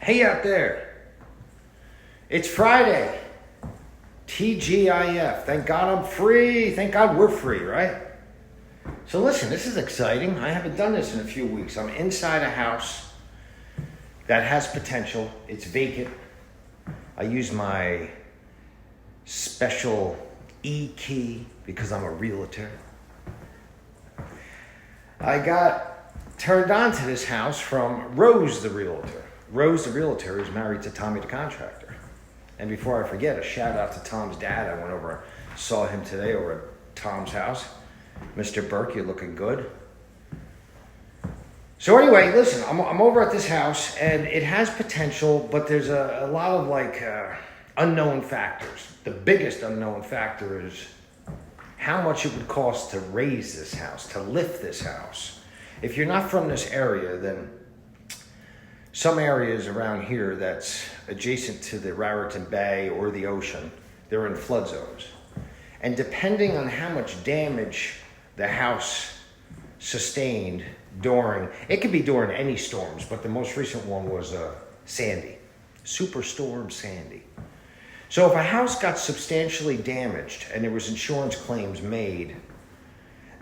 Hey out there, it's Friday, TGIF. Thank God I'm free. Thank God we're free, right? So listen, this is exciting. I haven't done this in a few weeks. I'm inside a house that has potential. It's vacant. I use my special E-key because I'm a realtor. I got turned on to this house from Rose the realtor. Rose the realtor is married to Tommy the contractor. And before I forget, a shout out to Tom's dad. I went over, saw him today over at Tom's house. Mr. Burke, you're looking good. So anyway, listen, I'm over at this house and it has potential, but there's a lot of unknown factors. The biggest unknown factor is how much it would cost to raise this house, to lift this house. If you're not from this area, then some areas around here that's adjacent to the Raritan Bay or the ocean, they're in flood zones. And depending on how much damage the house sustained during, it could be during any storms, but the most recent one was Sandy, Superstorm Sandy. So if a house got substantially damaged and there was insurance claims made,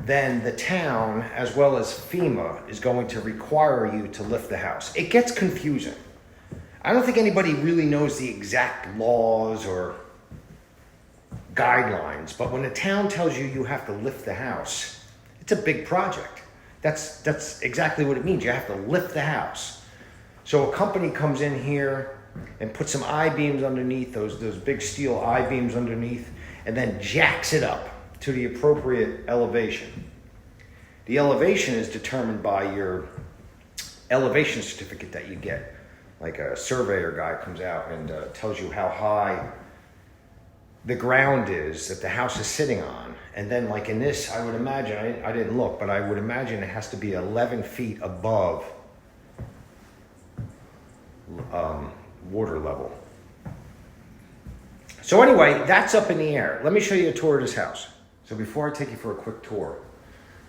then the town, as well as FEMA, is going to require you to lift the house. It gets confusing. I don't think anybody really knows the exact laws or guidelines, but when the town tells you you have to lift the house, it's a big project. That's exactly what it means. You have to lift the house. So a company comes in here and puts some I-beams underneath, those big steel I-beams underneath, and then jacks it up to the appropriate elevation. The elevation is determined by your elevation certificate that you get. Like a surveyor guy comes out and tells you how high the ground is that the house is sitting on. And then like in this, I would imagine, I didn't look, but I would imagine it has to be 11 feet above water level. So anyway, that's up in the air. Let me show you a tour of this house. So before I take you for a quick tour,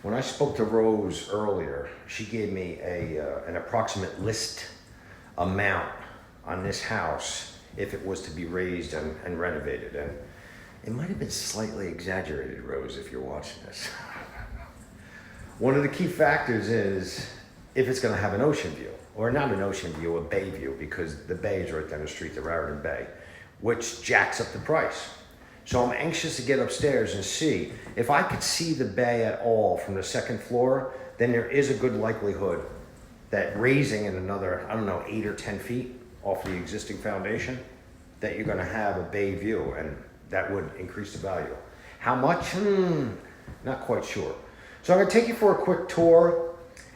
when I spoke to Rose earlier, she gave me an approximate list amount on this house if it was to be raised and renovated. And it might have been slightly exaggerated, Rose, if you're watching this. One of the key factors is if it's going to have an ocean view, or not an ocean view, a bay view, because the bay is right down the street, the Raritan Bay, which jacks up the price. So I'm anxious to get upstairs and see. If I could see the bay at all from the second floor, then there is a good likelihood that raising in another, 8 or 10 feet off the existing foundation, that you're gonna have a bay view, and that would increase the value. How much? Not quite sure. So I'm gonna take you for a quick tour,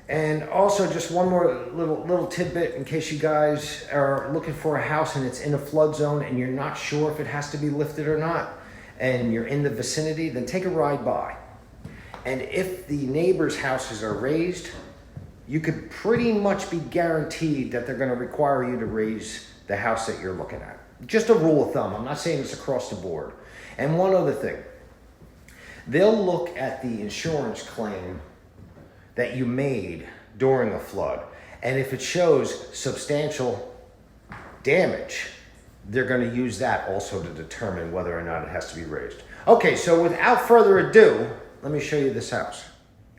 and also just one more little tidbit in case you guys are looking for a house and it's in a flood zone and you're not sure if it has to be lifted or not, and you're in the vicinity, then take a ride by. And if the neighbors' houses are raised, you could pretty much be guaranteed that they're gonna require you to raise the house that you're looking at. Just a rule of thumb, I'm not saying this across the board. And one other thing, they'll look at the insurance claim that you made during a flood. And if it shows substantial damage, they're gonna use that also to determine whether or not it has to be raised. Okay, so without further ado, let me show you this house.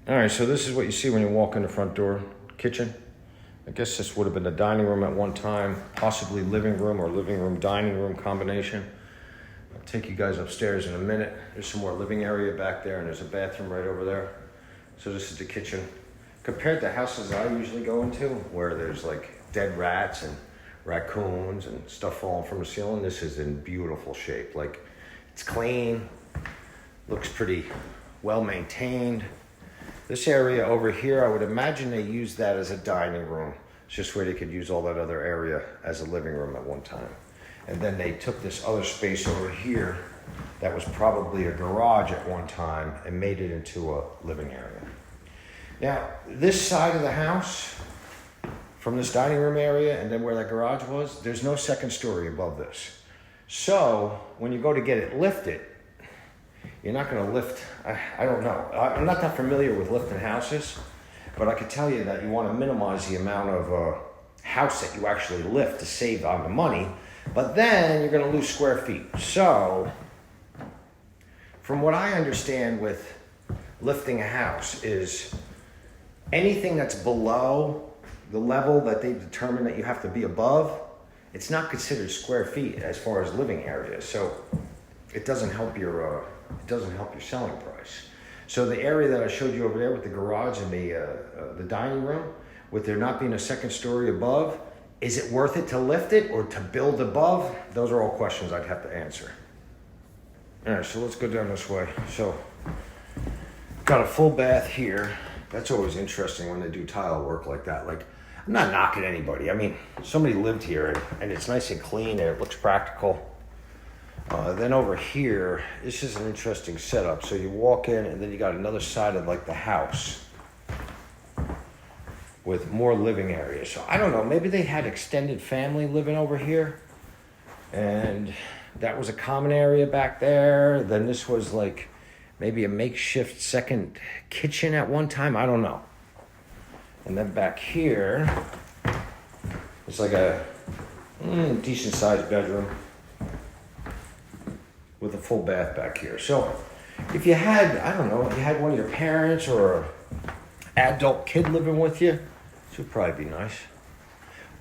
All right, so this is what you see when you walk in the front door, kitchen. I guess this would have been the dining room at one time, possibly living room or living room, dining room combination. I'll take you guys upstairs in a minute. There's some more living area back there and there's a bathroom right over there. So this is the kitchen. Compared to houses I usually go into, where there's like dead rats and raccoons and stuff falling from the ceiling, this is in beautiful shape. Like, it's clean, looks pretty well maintained. This area over here, I would imagine they used that as a dining room. It's just where they could use all that other area as a living room at one time. And then they took this other space over here that was probably a garage at one time and made it into a living area. Now, this side of the house, from this dining room area and then where that garage was, there's no second story above this. So when you go to get it lifted, you're not gonna lift, I don't know. I'm not that familiar with lifting houses, but I could tell you that you wanna minimize the amount of house that you actually lift to save on the money, but then you're going to lose square feet. So, from what I understand with lifting a house is anything that's below the level that they've determined that you have to be above, it's not considered square feet as far as living areas. So it doesn't help your selling price. So the area that I showed you over there with the garage and the dining room, with there not being a second story above, is it worth it to lift it or to build above? Those are all questions I'd have to answer. All right, so let's go down this way. So got a full bath here. That's always interesting when they do tile work like that. Like, I'm not knocking anybody. I mean, somebody lived here and it's nice and clean and it looks practical. Then over here, this is an interesting setup. So you walk in and then you got another side of like the house with more living areas. So I don't know, maybe they had extended family living over here and that was a common area back there. Then this was like maybe a makeshift second kitchen at one time. I don't know. And then back here, it's like a decent sized bedroom with a full bath back here. So if you had, I don't know, if you had one of your parents or an adult kid living with you, this would probably be nice.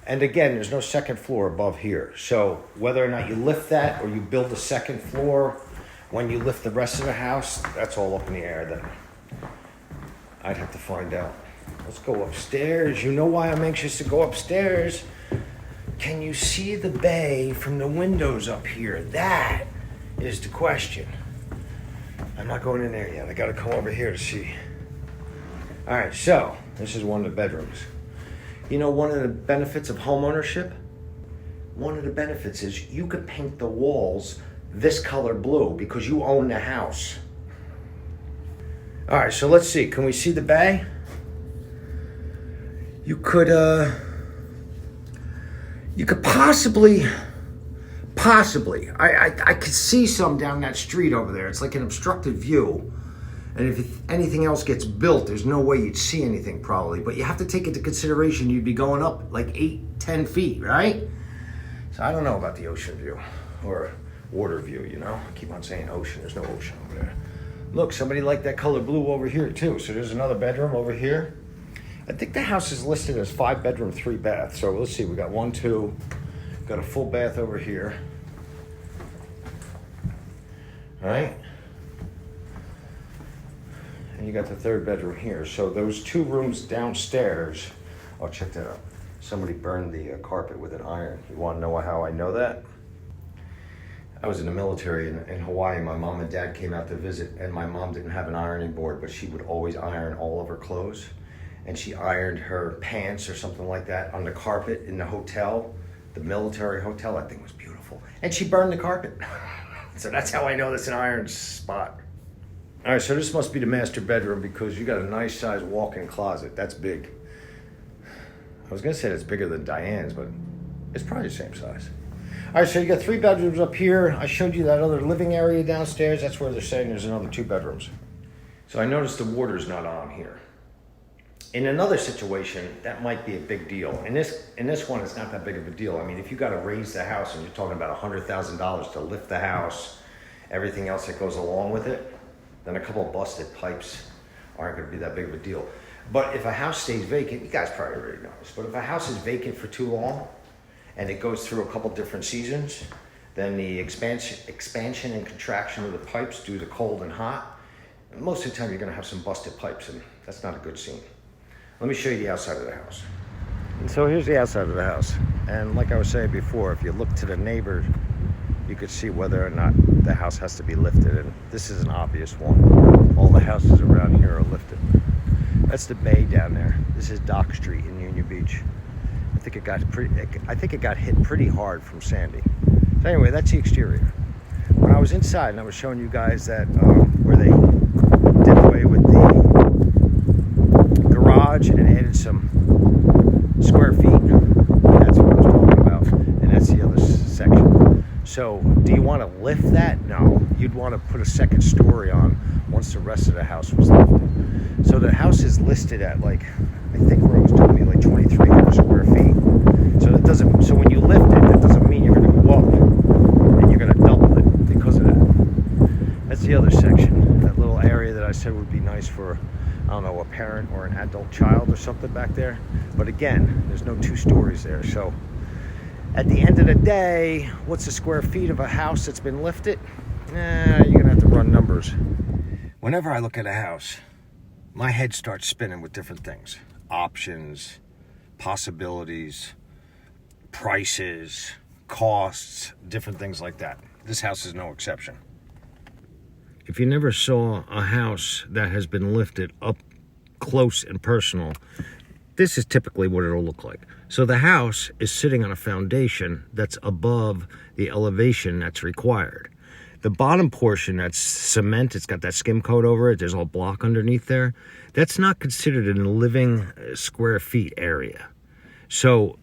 And again, there's no second floor above here. So whether or not you lift that or you build a second floor, when you lift the rest of the house, that's all up in the air then. I'd have to find out. Let's go upstairs. You know why I'm anxious to go upstairs? Can you see the bay from the windows up here? That is the question. I'm not going in there yet. I gotta come over here to see. All right, so this is one of the bedrooms. You know, one of the benefits of homeownership? One of the benefits is you could paint the walls this color blue because you own the house. All right, so let's see. Can we see the bay? You could possibly, I could see some down that street over there. It's like an obstructed view. And if anything else gets built, there's no way you'd see anything probably. But you have to take into consideration you'd be going up like 8-10 feet, right? So I don't know about the ocean view or water view, you know? I keep on saying ocean. There's no ocean over there. Look, somebody liked that color blue over here too. So there's another bedroom over here. I think the house is listed as 5 bedroom, 3 bath. So let's see, we got 1, 2, got a full bath over here. All right. And you got the 3rd bedroom here. So those 2 rooms downstairs, oh, check that out. Somebody burned the carpet with an iron. You want to know how I know that? I was in the military in Hawaii. My mom and dad came out to visit, and my mom didn't have an ironing board, but she would always iron all of her clothes. And she ironed her pants or something like that on the carpet in the hotel, the military hotel. That thing was beautiful. And she burned the carpet. So that's how I know that's an iron spot. All right, so this must be the master bedroom because you got a nice size walk-in closet. That's big. I was gonna say it's bigger than Diane's, but it's probably the same size. All right, so you got 3 bedrooms up here. I showed you that other living area downstairs. That's where they're saying there's another 2 bedrooms. So I noticed the water's not on here. In another situation, that might be a big deal. In this one, it's not that big of a deal. I mean, if you got to raise the house and you're talking about $100,000 to lift the house, everything else that goes along with it, then a couple of busted pipes aren't going to be that big of a deal. But if a house stays vacant, you guys probably already know this, but if a house is vacant for too long and it goes through a couple different seasons, then the expansion and contraction of the pipes due to cold and hot, most of the time you're going to have some busted pipes, and that's not a good scene. Let me show you the outside of the house. And so here's the outside of the house. And like I was saying before, if you look to the neighbor, you could see whether or not the house has to be lifted. And this is an obvious one. All the houses around here are lifted. That's the bay down there. This is Dock Street in Union Beach. I think it got hit pretty hard from Sandy. So anyway, that's the exterior. When I was inside and I was showing you guys that where they did away with the garage and added some square feet, that's what I was talking about, and that's the other section. So do you want to lift that? No, you'd want to put a second story on once the rest of the house was lifted. So the house is listed at, like, I think Rose told me, like 2,300 square feet. So that doesn't. So when you lift it, that doesn't mean you're going to go up and you're going to double it because of that. That's the other section. That little area that I said would be nice for, I don't know, a parent or an adult child or something back there. But again, there's no 2 stories there. So at the end of the day, what's the square feet of a house that's been lifted? You're going to have to run numbers. Whenever I look at a house, my head starts spinning with different things. Options, possibilities, prices, costs, different things like that. This house is no exception. If you never saw a house that has been lifted up close and personal, this is typically what it'll look like. So the house is sitting on a foundation that's above the elevation that's required. The bottom portion, that's cement, it's got that skim coat over it, there's a block underneath there. That's not considered in a living square feet area. So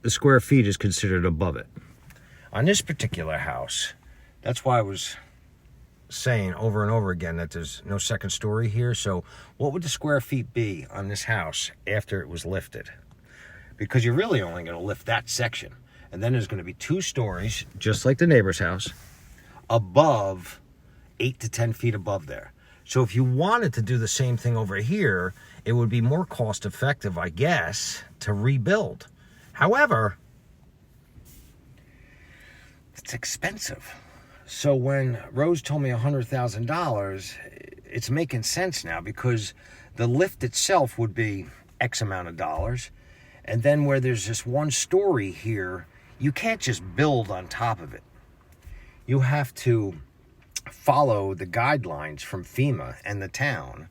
the square feet is considered above it. On this particular house, that's why I was saying over and over again that there's no second story here. So what would the square feet be on this house after it was lifted? Because you're really only going to lift that section. And then there's going to be 2 stories, just like the neighbor's house, above 8 to 10 feet above there. So if you wanted to do the same thing over here, it would be more cost effective, I guess, to rebuild. However, it's expensive. So when Rose told me $100,000, it's making sense now, because the lift itself would be X amount of dollars. And then where there's this 1 story here, you can't just build on top of it. You have to follow the guidelines from FEMA and the town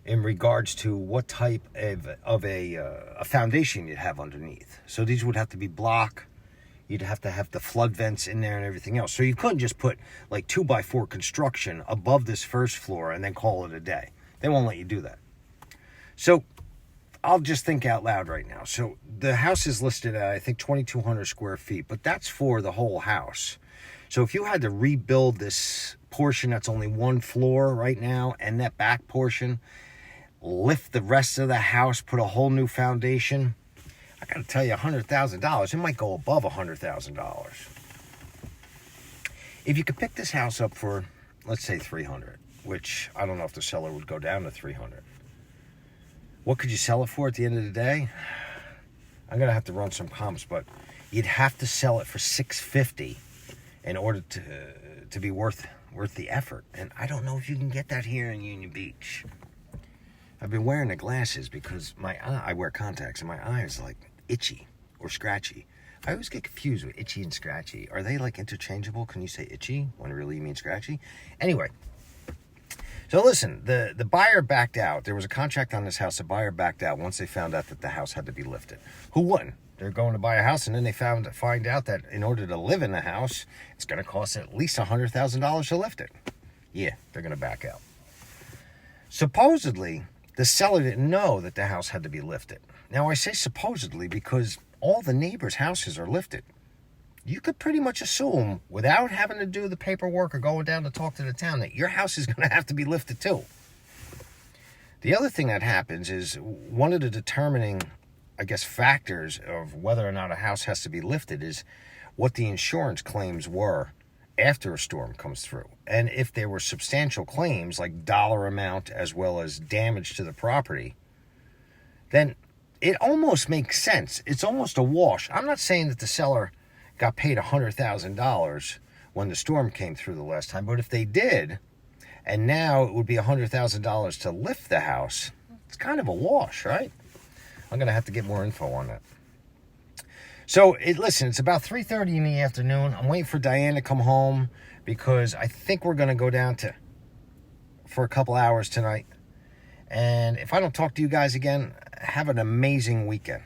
in regards to what type of a foundation you'd have underneath. So these would have to be block. You'd have to have the flood vents in there and everything else. So you couldn't just put like 2x4 construction above this first floor and then call it a day. They won't let you do that. So I'll just think out loud right now. So the house is listed at, I think, 2,200 square feet, but that's for the whole house. So if you had to rebuild this portion that's only 1 floor right now, and that back portion, lift the rest of the house, put a whole new foundation, I got to tell you, $100,000, it might go above $100,000. If you could pick this house up for, let's say, $300,000, which I don't know if the seller would go down to $300,000. What could you sell it for at the end of the day? I'm going to have to run some comps, but you'd have to sell it for $650,000 in order to be worth the effort. And I don't know if you can get that here in Union Beach. I've been wearing the glasses because I wear contacts and my eye is like itchy or scratchy. I always get confused with itchy and scratchy. Are they like interchangeable? Can you say itchy when really you mean scratchy? Anyway, so listen, the buyer backed out. There was a contract on this house. The buyer backed out once they found out that the house had to be lifted. Who wouldn't? They're going to buy a house, and then they find out that in order to live in the house, it's going to cost at least $100,000 to lift it. Yeah, they're going to back out. Supposedly, the seller didn't know that the house had to be lifted. Now, I say supposedly because all the neighbors' houses are lifted. You could pretty much assume, without having to do the paperwork or going down to talk to the town, that your house is going to have to be lifted too. The other thing that happens is one of the determining, I guess, factors of whether or not a house has to be lifted is what the insurance claims were after a storm comes through. And if there were substantial claims, like dollar amount as well as damage to the property, then it almost makes sense. It's almost a wash. I'm not saying that the seller got paid $100,000 when the storm came through the last time, but if they did, and now it would be $100,000 to lift the house, it's kind of a wash, right? I'm going to have to get more info on that. So, listen, it's about 3:30 in the afternoon. I'm waiting for Diane to come home because I think we're going to go down for a couple hours tonight. And if I don't talk to you guys again, have an amazing weekend.